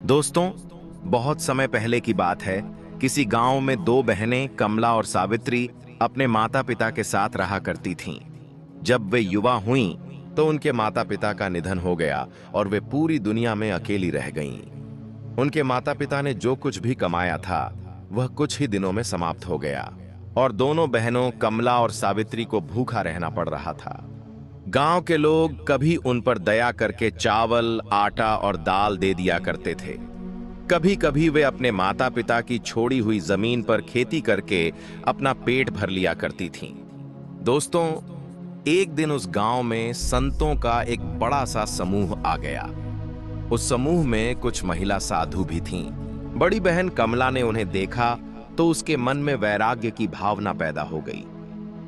दोस्तों, बहुत समय पहले की बात है। किसी गांव में दो बहनें कमला और सावित्री अपने माता पिता के साथ रहा करती थीं। जब वे युवा हुईं, तो उनके माता पिता का निधन हो गया और वे पूरी दुनिया में अकेली रह गईं। उनके माता पिता ने जो कुछ भी कमाया था, वह कुछ ही दिनों में समाप्त हो गया और दोनों बहनों कमला और सावित्री को भूखा रहना पड़ रहा था। गांव के लोग कभी उन पर दया करके चावल, आटा और दाल दे दिया करते थे। कभी कभी वे अपने माता पिता की छोड़ी हुई जमीन पर खेती करके अपना पेट भर लिया करती थीं। दोस्तों, एक दिन उस गांव में संतों का एक बड़ा सा समूह आ गया। उस समूह में कुछ महिला साधु भी थीं। बड़ी बहन कमला ने उन्हें देखा तो उसके मन में वैराग्य की भावना पैदा हो गई।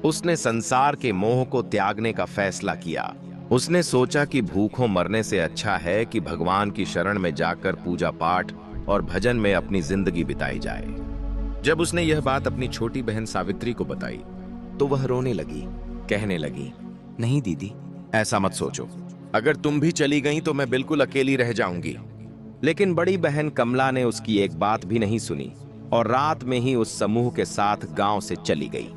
उसने संसार के मोह को त्यागने का फैसला किया। उसने सोचा कि भूखों मरने से अच्छा है कि भगवान की शरण में जाकर पूजा पाठ और भजन में अपनी जिंदगी बिताई जाए। जब उसने यह बात अपनी छोटी बहन सावित्री को बताई, तो वह रोने लगी, कहने लगी, नहीं दीदी, ऐसा मत सोचो। अगर तुम भी चली गई तो मैं बिल्कुल अकेली रह जाऊंगी। लेकिन बड़ी बहन कमला ने उसकी एक बात भी नहीं सुनी और रात में ही उस समूह के साथ गांव से चली गई।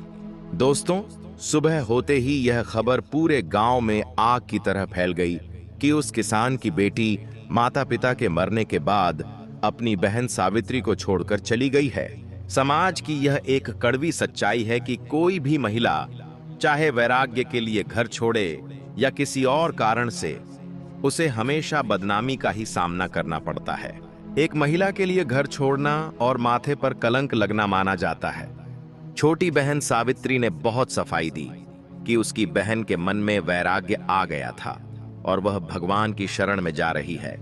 दोस्तों, सुबह होते ही यह खबर पूरे गांव में आग की तरह फैल गई कि उस किसान की बेटी माता पिता के मरने के बाद अपनी बहन सावित्री को छोड़कर चली गई है। समाज की यह एक कड़वी सच्चाई है कि कोई भी महिला, चाहे वैराग्य के लिए घर छोड़े या किसी और कारण से, उसे हमेशा बदनामी का ही सामना करना पड़ता है। एक महिला के लिए घर छोड़ना और माथे पर कलंक लगना माना जाता है। छोटी बहन सावित्री ने बहुत सफाई दी कि उसकी बहन के मन में वैराग्य आ गया था और वह भगवान की शरण में जा रही है।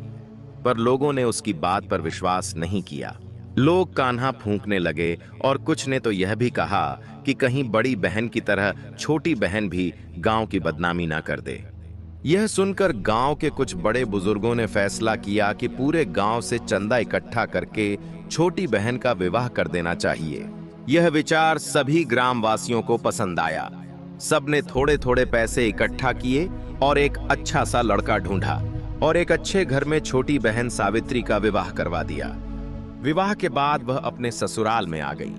पर लोगों ने उसकी बात पर विश्वास नहीं किया। लोग कान्हा फूंकने लगे और कुछ ने तो यह भी कहा कि कहीं बड़ी बहन की तरह छोटी बहन भी गांव की बदनामी ना कर दे। यह सुनकर गांव के कुछ बड़े बुजुर्गों ने फैसला किया कि पूरे गांव से चंदा इकट्ठा करके छोटी बहन का विवाह कर देना चाहिए। यह विचार सभी ग्रामवासियों को पसंद आया। सबने थोड़े थोड़े पैसे इकट्ठा किए और एक अच्छा सा लड़का ढूंढा और एक अच्छे घर में छोटी बहन सावित्री का विवाह करवा दिया। विवाह के बाद वह अपने ससुराल में आ गई।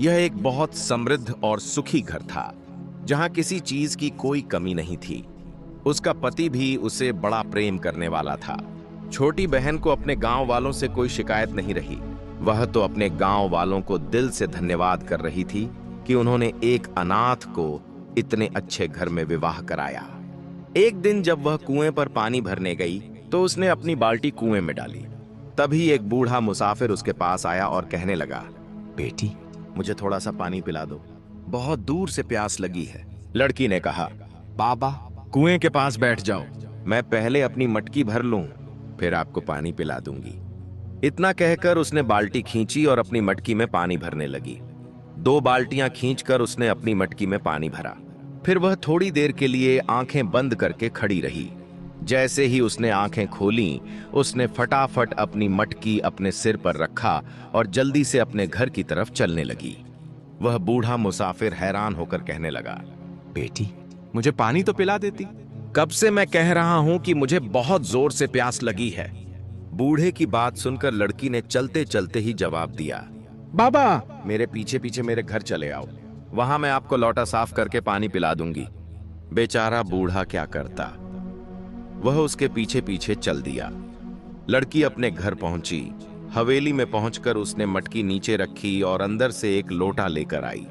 यह एक बहुत समृद्ध और सुखी घर था, जहां किसी चीज की कोई कमी नहीं थी। उसका पति भी उसे बड़ा प्रेम करने वाला था। छोटी बहन को अपने गांव वालों से कोई शिकायत नहीं रही। वह तो अपने गांव वालों को दिल से धन्यवाद कर रही थी कि उन्होंने एक अनाथ को इतने अच्छे घर में विवाह कराया। एक दिन जब वह कुएं पर पानी भरने गई, तो उसने अपनी बाल्टी कुएं में डाली। तभी एक बूढ़ा मुसाफिर उसके पास आया और कहने लगा, बेटी, मुझे थोड़ा सा पानी पिला दो, बहुत दूर से प्यास लगी है। लड़की ने कहा, बाबा, कुएं के पास बैठ जाओ, मैं पहले अपनी मटकी भर लूं, फिर आपको पानी पिला दूंगी। इतना कहकर उसने बाल्टी खींची और अपनी मटकी में पानी भरने लगी। 2 बाल्टियां खींचकर उसने अपनी मटकी में पानी भरा। फिर वह थोड़ी देर के लिए आंखें बंद करके खड़ी रही। जैसे ही उसने आंखें खोलीं, उसने फटाफट अपनी मटकी अपने सिर पर रखा और जल्दी से अपने घर की तरफ चलने लगी। वह बूढ़ा मुसाफिर हैरान होकर कहने लगा, बेटी, मुझे पानी तो पिला देती। कब से मैं कह रहा हूं कि मुझे बहुत जोर से प्यास लगी है। बूढ़े की बात सुनकर लड़की ने चलते चलते ही जवाब दिया, बाबा, मेरे पीछे पीछे मेरे घर चले आओ, वहां मैं आपको लोटा साफ करके पानी पिला दूंगी। बेचारा बूढ़ा क्या करता, वह उसके पीछे पीछे चल दिया। लड़की अपने घर पहुंची। हवेली में पहुंचकर उसने मटकी नीचे रखी और अंदर से एक लोटा लेकर आई।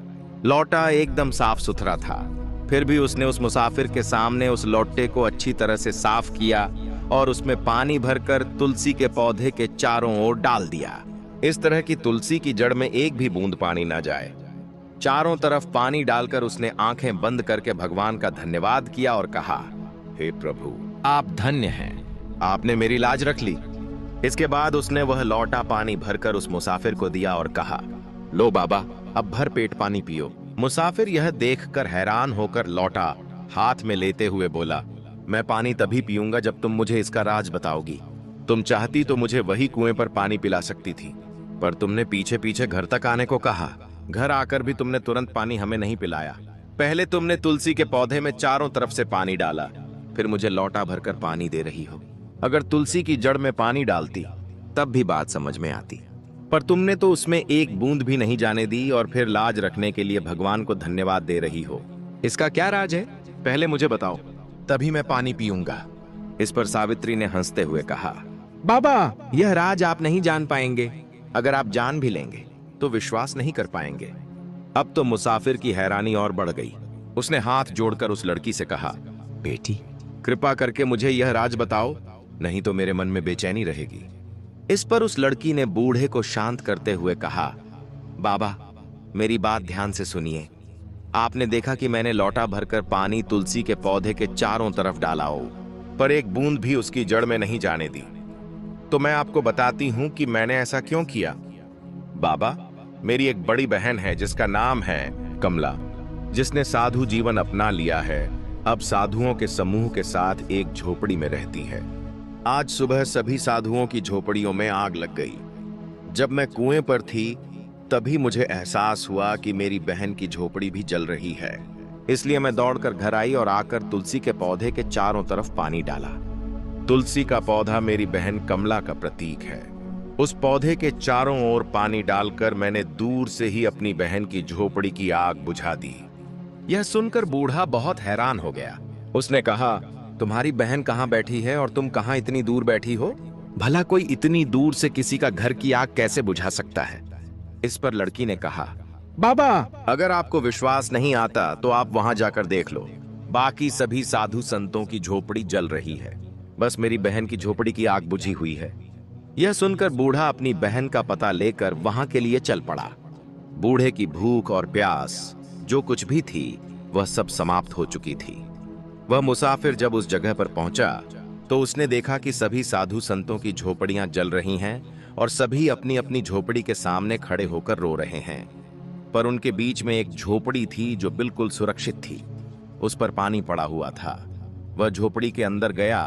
लोटा एकदम साफ सुथरा था। फिर भी उसने उस मुसाफिर के सामने उस लोटे को अच्छी तरह से साफ किया और उसमें पानी भरकर तुलसी के पौधे के चारों ओर डाल दिया। इस तरह की तुलसी की जड़ में एक भी बूंद पानी ना जाए। चारों तरफ पानी डालकर उसने आंखें बंद करके भगवान का धन्यवाद किया और कहा, हे प्रभु, आप धन्य हैं, आपने मेरी लाज रख ली। इसके बाद उसने वह लोटा पानी भरकर उस मुसाफिर को दिया और कहा, लो बाबा, अब भर पेट पानी पियो। मुसाफिर यह देखकर हैरान होकर लोटा हाथ में लेते हुए बोला, मैं पानी तभी पीऊंगा जब तुम मुझे इसका राज बताओगी। तुम चाहती तो मुझे वही कुएं पर पानी पिला सकती थी, पर तुमने पीछे पीछे घर तक आने को कहा। घर आकर भी तुमने तुरंत पानी हमें नहीं पिलाया। पहले तुमने तुलसी के पौधे में चारों तरफ से पानी डाला, फिर मुझे लोटा भरकर पानी दे रही हो। अगर तुलसी की जड़ में पानी डालती तब भी बात समझ में आती। पर तुमने तो उसमें एक बूंद भी नहीं जाने दी और फिर लाज रखने के लिए भगवान को धन्यवाद दे रही हो। इसका क्या राज है? पहले मुझे बताओ, तभी मैं पानी पीऊंगा। इस पर सावित्री ने हंसते हुए कहा, बाबा, यह राज आप नहीं जान पाएंगे। अगर आप जान भी लेंगे तो विश्वास नहीं कर पाएंगे। अब तो मुसाफिर की हैरानी और बढ़ गई। उसने हाथ जोड़कर उस लड़की से कहा, बेटी, कृपा करके मुझे यह राज बताओ, नहीं तो मेरे मन में बेचैनी रहेगी। इस पर उस लड़की ने बूढ़े को शांत करते हुए कहा, बाबा, मेरी बात ध्यान से सुनिए। आपने देखा कि मैंने लोटा भरकर पानी तुलसी के पौधे के चारों तरफ डाला हो, पर एक बूंद भी उसकी जड़ में नहीं जाने दी। तो मैं आपको बताती हूं कि मैंने ऐसा क्यों किया। बाबा, मेरी एक बड़ी बहन है जिसका नाम है कमला, जिसने साधु जीवन अपना लिया है। अब साधुओं के समूह के साथ एक झोपड़ी में रहती है। आज सुबह सभी साधुओं की झोपड़ियों में आग लग गई। जब मैं कुएं पर थी तभी मुझे एहसास हुआ कि मेरी बहन की झोपड़ी भी जल रही है। इसलिए मैं दौड़कर घर आई और आकर तुलसी के पौधे के चारों तरफ पानी डाला। तुलसी का पौधा मेरी बहन कमला का प्रतीक है। उस पौधे के चारों ओर पानी डालकर मैंने दूर से ही अपनी बहन की झोपड़ी की आग बुझा दी। यह सुनकर बूढ़ा बहुत हैरान हो गया। उसने कहा, तुम्हारी बहन कहाँ बैठी है और तुम कहाँ इतनी दूर बैठी हो? भला कोई इतनी दूर से किसी का घर की आग कैसे बुझा सकता है? इस पर लड़की ने कहा, बाबा, अगर आपको विश्वास नहीं आता तो आप वहां जाकर देख लो। बाकी सभी साधु संतों की झोपड़ी जल रही है, बस मेरी बहन की झोपड़ी की आग बुझी हुई है। यह सुनकर बूढ़ा अपनी बहन का पता लेकर वहां के लिए चल पड़ा। बूढ़े की भूख और प्यास जो कुछ भी थी वह सब समाप्त हो चुकी थी। वह मुसाफिर जब उस जगह पर पहुंचा तो उसने देखा कि सभी साधु संतों की झोपड़ियां जल रही हैं और सभी अपनी अपनी झोपड़ी के सामने खड़े होकर रो रहे हैं। पर उनके बीच में एक झोपड़ी थी जो बिल्कुल सुरक्षित थी। उस पर पानी पड़ा हुआ था। वह झोपड़ी के अंदर गया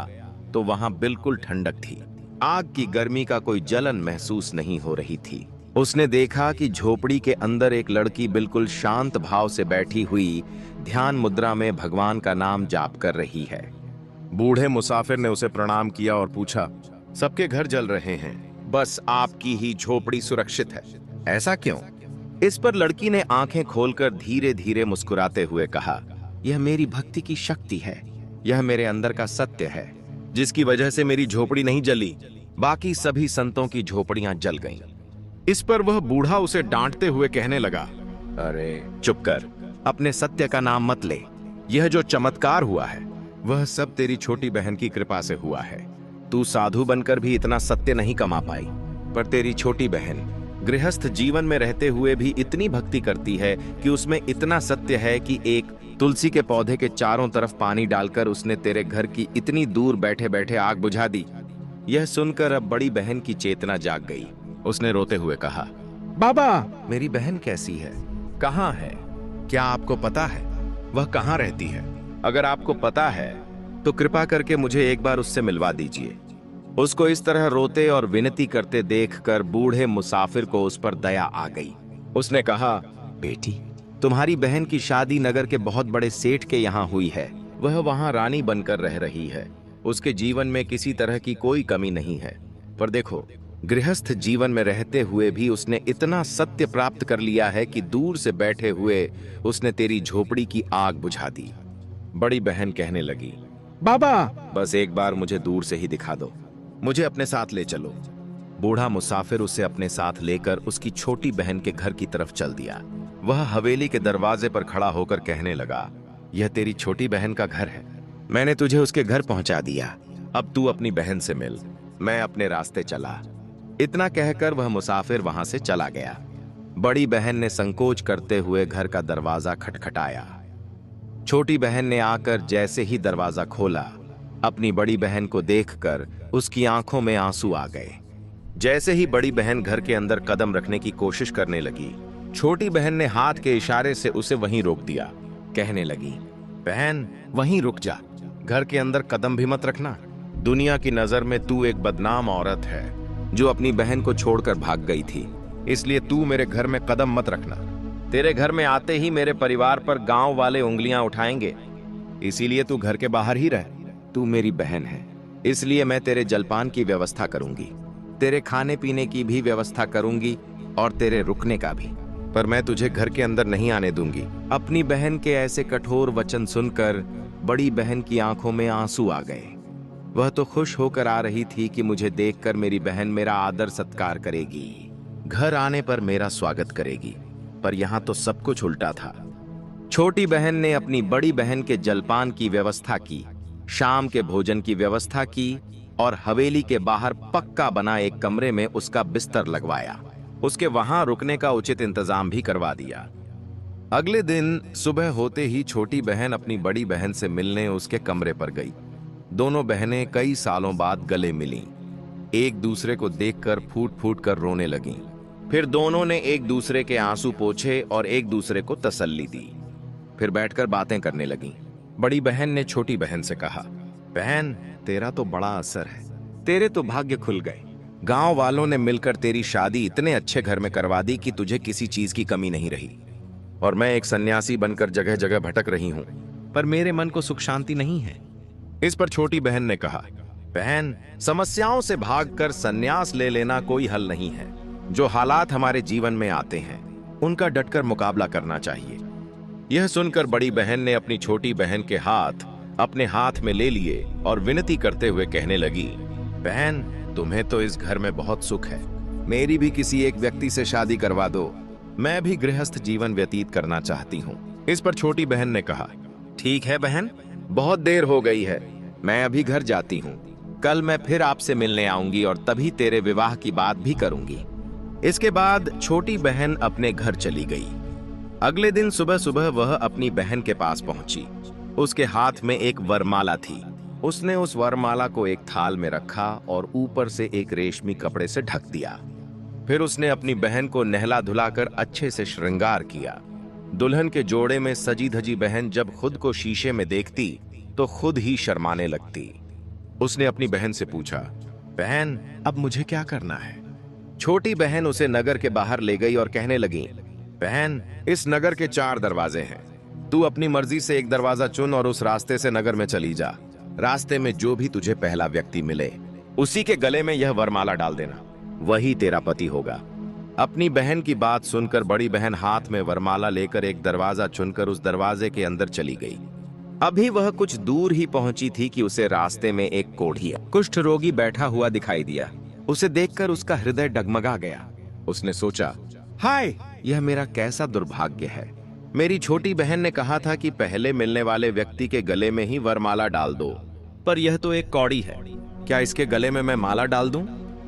तो वहां बिल्कुल ठंडक थी। आग की गर्मी का कोई जलन महसूस नहीं हो रही थी। उसने देखा कि झोपड़ी के अंदर एक लड़की बिल्कुल शांत भाव से बैठी हुई ध्यान मुद्रा में भगवान का नाम जाप कर रही है। बूढ़े मुसाफिर ने उसे प्रणाम किया और पूछा, सबके घर जल रहे हैं, बस आपकी ही झोपड़ी सुरक्षित है, ऐसा क्यों? इस पर लड़की ने आंखें खोलकर धीरे धीरे मुस्कुराते हुए कहा, यह मेरी भक्ति की शक्ति है। यह मेरे अंदर का सत्य है जिसकी वजह से मेरी झोपड़ी नहीं जली, बाकी सभी संतों की झोपड़ियां जल गईं। इस पर वह बूढ़ा उसे डांटते हुए कहने लगा, अरे चुप कर, अपने सत्य का नाम मत ले। यह जो चमत्कार हुआ है वह सब तेरी छोटी बहन की कृपा से हुआ है। तू साधु बनकर भी इतना सत्य नहीं कमा पाई, पर तेरी छोटी बहन गृहस्थ जीवन में रहते हुए भी इतनी भक्ति करती है कि उसमें इतना सत्य है कि एक तुलसी के पौधे के चारों तरफ पानी डालकर उसने तेरे घर की इतनी दूर बैठे बैठे आग बुझा दी। यह सुनकर अब बड़ी बहन की चेतना जाग गई। उसने रोते हुए कहा, बाबा, मेरी बहन कैसी है, कहाँ है? क्या आपको पता है वह कहाँ रहती है? अगर आपको पता है तो कृपा करके मुझे एक बार उससे मिलवा दीजिए। उसको इस तरह रोते और विनती करते देखकर बूढ़े मुसाफिर को उस पर दया आ गई। उसने कहा, बेटी, तुम्हारी बहन की शादी नगर के बहुत बड़े सेठ के यहाँ हुई है। वह वहाँ रानी बनकर रह रही है। उसके जीवन में किसी तरह की कोई कमी नहीं है। पर देखो, गृहस्थ जीवन में रहते हुए भी उसने इतना सत्य प्राप्त कर लिया है कि दूर से बैठे हुए उसने तेरी झोपड़ी की आग बुझा दी। बड़ी बहन कहने लगी, बाबा, बस एक बार मुझे दूर से ही दिखा दो, मुझे अपने साथ ले चलो। बूढ़ा मुसाफिर उसे अपने साथ लेकर उसकी छोटी बहन के घर की तरफ चल दिया। वह हवेली के दरवाजे पर खड़ा होकर कहने लगा, यह तेरी छोटी बहन का घर है। मैंने तुझे उसके घर पहुंचा दिया। अब तू अपनी बहन से मिल। मैं अपने रास्ते चला। इतना कहकर वह मुसाफिर वहां से चला गया। बड़ी बहन ने संकोच करते हुए घर का दरवाजा खटखटाया। छोटी बहन ने आकर जैसे ही दरवाजा खोला, अपनी बड़ी बहन को देखकर उसकी आंखों में आंसू आ गए। जैसे ही बड़ी बहन घर के अंदर कदम रखने की कोशिश करने लगी, छोटी बहन ने हाथ के इशारे से उसे वहीं रोक दिया। कहने लगी, बहन, वहीं रुक जा, घर के अंदर कदम भी मत रखना। दुनिया की नजर में तू एक बदनाम औरत है जो अपनी बहन को छोड़कर भाग गई थी, इसलिए तू मेरे घर में कदम मत रखना। तेरे घर में आते ही मेरे परिवार पर गांव वाले उंगलियां उठाएंगे, इसीलिए तू घर के बाहर ही रह। तू मेरी बहन है, इसलिए मैं तेरे जलपान की व्यवस्था करूंगी। तेरे खाने पीने की भी व्यवस्था करूंगी और तेरे रुकने का भी, पर मैं तुझे घर के अंदर नहीं आने दूंगी। अपनी बहन के ऐसे कठोर वचन सुनकर बड़ी बहन की आंखों में आंसू आ गए। वह तो खुश होकर आ रही थी कि मुझे देखकर मेरी बहन मेरा आदर सत्कार करेगी, घर आने पर मेरा स्वागत करेगी, पर यहाँ तो सब कुछ उल्टा था। छोटी बहन ने अपनी बड़ी बहन के जलपान की व्यवस्था की, शाम के भोजन की व्यवस्था की और हवेली के बाहर पक्का बना एक कमरे में उसका बिस्तर लगवाया। उसके वहां रुकने का उचित इंतजाम भी करवा दिया। अगले दिन सुबह होते ही छोटी बहन अपनी बड़ी बहन से मिलने उसके कमरे पर गई। दोनों बहनें कई सालों बाद गले मिलीं। एक दूसरे को देखकर फूट फूट कर रोने लगीं। फिर दोनों ने एक दूसरे के आंसू पोंछे और एक दूसरे को तसल्ली दी। फिर बैठकर बातें करने लगीं। बड़ी बहन ने छोटी बहन से कहा, बहन, तेरा तो बड़ा असर है, तेरे तो भाग्य खुल गए। गांव वालों ने मिलकर तेरी शादी इतने अच्छे घर में करवा दी कि तुझे किसी चीज की कमी नहीं रही। और मैं एक सन्यासी बनकर जगह जगह भटक रही हूं, पर मेरे मन को सुख शांति नहीं है। इस पर छोटी बहन ने कहा, बहन, समस्याओं से भागकर सन्यास ले लेना कोई हल नहीं है। जो हालात हमारे जीवन में आते हैं उनका डटकर मुकाबला करना चाहिए। यह सुनकर बड़ी बहन ने अपनी छोटी बहन के हाथ अपने हाथ में ले लिए और विनती करते हुए कहने लगी, बहन, तुम्हें तो इस घर में बहुत सुख है, मेरी भी किसी एक व्यक्ति से शादी करवा दो, मैं भी गृहस्थ जीवन व्यतीत करना चाहती हूँ। इस पर छोटी बहन ने कहा, ठीक है बहन, बहुत देर हो गई है, मैं अभी घर जाती हूँ, कल मैं फिर आपसे मिलने आऊंगी और तभी तेरे विवाह की बात भी करूंगी। इसके बाद छोटी बहन अपने घर चली गई। अगले दिन सुबह सुबह वह अपनी बहन के पास पहुंची। उसके हाथ में एक वरमाला थी। उसने उस वरमाला को एक थाल में रखा और ऊपर से एक रेशमी कपड़े से ढक दिया। फिर उसने अपनी बहन को नहला धुलाकर अच्छे से श्रृंगार किया। दुल्हन के जोड़े में सजी धजी बहन जब खुद को शीशे में देखती तो खुद ही शर्माने लगती। उसने अपनी बहन से पूछा, बहन, अब मुझे क्या करना है? छोटी बहन उसे नगर के बाहर ले गई और कहने लगी, बहन, इस नगर के 4 दरवाजे हैं, तू अपनी मर्जी से एक दरवाजा चुन और उस रास्ते से नगर में चली जा। रास्ते में जो भी तुझे पहला व्यक्ति मिले उसी के गले में यह वरमाला डाल देना, वही तेरा पति होगा। अपनी बहन की बात सुनकर बड़ी बहन हाथ में वरमाला लेकर एक दरवाजा चुनकर उस दरवाजे के अंदर चली गई। अभी वह कुछ दूर ही पहुंची थी कि उसे रास्ते में एक कोढ़िया कुष्ठ रोगी बैठा हुआ दिखाई दिया। उसे देखकर उसका हृदय डगमगा गया। उसने सोचा, हाय, यह मेरा कैसा दुर्भाग्य है। मेरी छोटी बहन ने कहा था कि पहले मिलने वाले व्यक्ति के गले में ही वरमाला डाल दो, पर यह तो एक कौड़ी है। क्या इसके गले में मैं माला डाल दूं?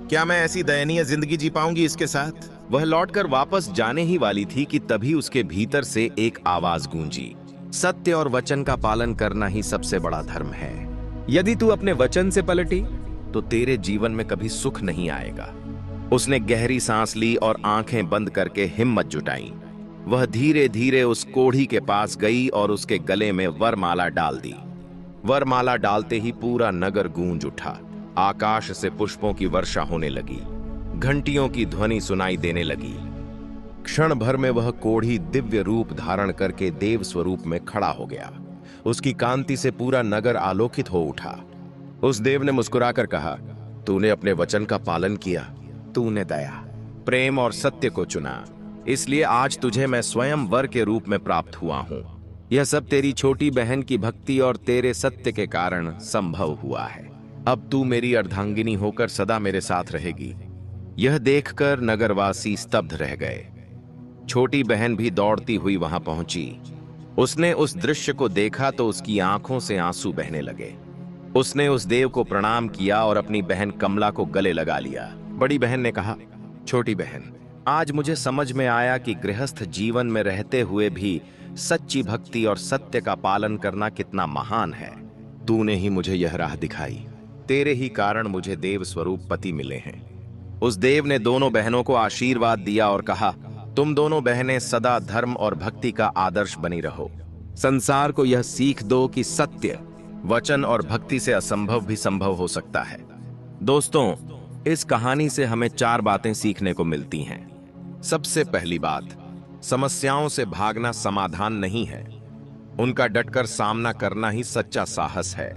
क्या मैं ऐसी दयनीय जिंदगी जी पाऊंगी इसके साथ? वह लौटकर वापस जाने ही वाली थी कि तभी उसके भीतर से एक आवाज गूंजी, सत्य और वचन का पालन करना ही सबसे बड़ा धर्म है। यदि तू अपने वचन से पलटी तो तेरे जीवन में कभी सुख नहीं आएगा। उसने गहरी सांस ली और आंखें बंद करके हिम्मत जुटाई। वह धीरे धीरे उस कोढ़ी के पास गई और उसके गले में वरमाला डाल दी। वरमाला डालते ही पूरा नगर गूंज उठा। आकाश से पुष्पों की वर्षा होने लगी, घंटियों की ध्वनि सुनाई देने लगी। क्षण भर में वह कोढ़ी दिव्य रूप धारण करके देव स्वरूप में खड़ा हो गया। उसकी कांति से पूरा नगर आलोकित हो उठा। उस देव ने मुस्कुराकर कहा, तूने अपने वचन का पालन किया, तूने दया, प्रेम और सत्य को चुना, इसलिए आज तुझे मैं स्वयं वर के रूप में प्राप्त हुआ हूं। यह सब तेरी छोटी बहन की भक्ति और तेरे सत्य के कारण संभव हुआ है। अब तू मेरी अर्धांगिनी होकर सदा मेरे साथ रहेगी। यह देखकर नगरवासी स्तब्ध रह गए। छोटी बहन भी दौड़ती हुई वहां पहुंची। उसने उस दृश्य को देखा तो उसकी आंखों से आंसू बहने लगे। उसने उस देव को प्रणाम किया और अपनी बहन कमला को गले लगा लिया। बड़ी बहन ने कहा, छोटी बहन, आज मुझे समझ में आया कि गृहस्थ जीवन में रहते हुए भी सच्ची भक्ति और सत्य का पालन करना कितना महान है। तूने ही मुझे यह राह दिखाई। तेरे ही कारण मुझे देव स्वरूप पति मिले हैं। उस देव ने दोनों बहनों को आशीर्वाद दिया और कहा, तुम दोनों बहनें सदा धर्म और भक्ति का आदर्श बनी रहो। संसार को यह सीख दो कि सत्य, वचन और भक्ति से असंभव भी संभव हो सकता है। दोस्तों, इस कहानी से हमें 4 बातें सीखने को मिलती हैं। सबसे पहली बात, समस्याओं से भागना समाधान नहीं है, उनका डटकर सामना करना ही सच्चा साहस है।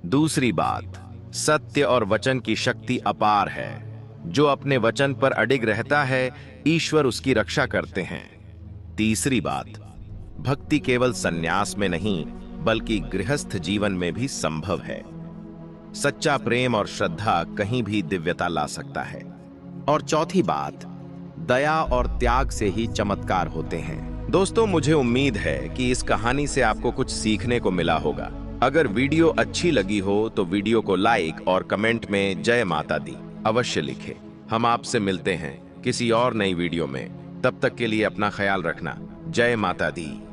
दूसरी बात, सत्य और वचन की शक्ति अपार है, जो अपने वचन पर अडिग रहता है, ईश्वर उसकी रक्षा करते हैं। तीसरी बात, भक्ति केवल सन्यास में नहीं बल्कि गृहस्थ जीवन में भी संभव है। सच्चा प्रेम और श्रद्धा कहीं भी दिव्यता ला सकता है। और चौथी बात, दया और त्याग से ही चमत्कार होते हैं। दोस्तों, मुझे उम्मीद है कि इस कहानी से आपको कुछ सीखने को मिला होगा। अगर वीडियो अच्छी लगी हो तो वीडियो को लाइक और कमेंट में जय माता दी अवश्य लिखें। हम आपसे मिलते हैं किसी और नई वीडियो में। तब तक के लिए अपना ख्याल रखना। जय माता दी।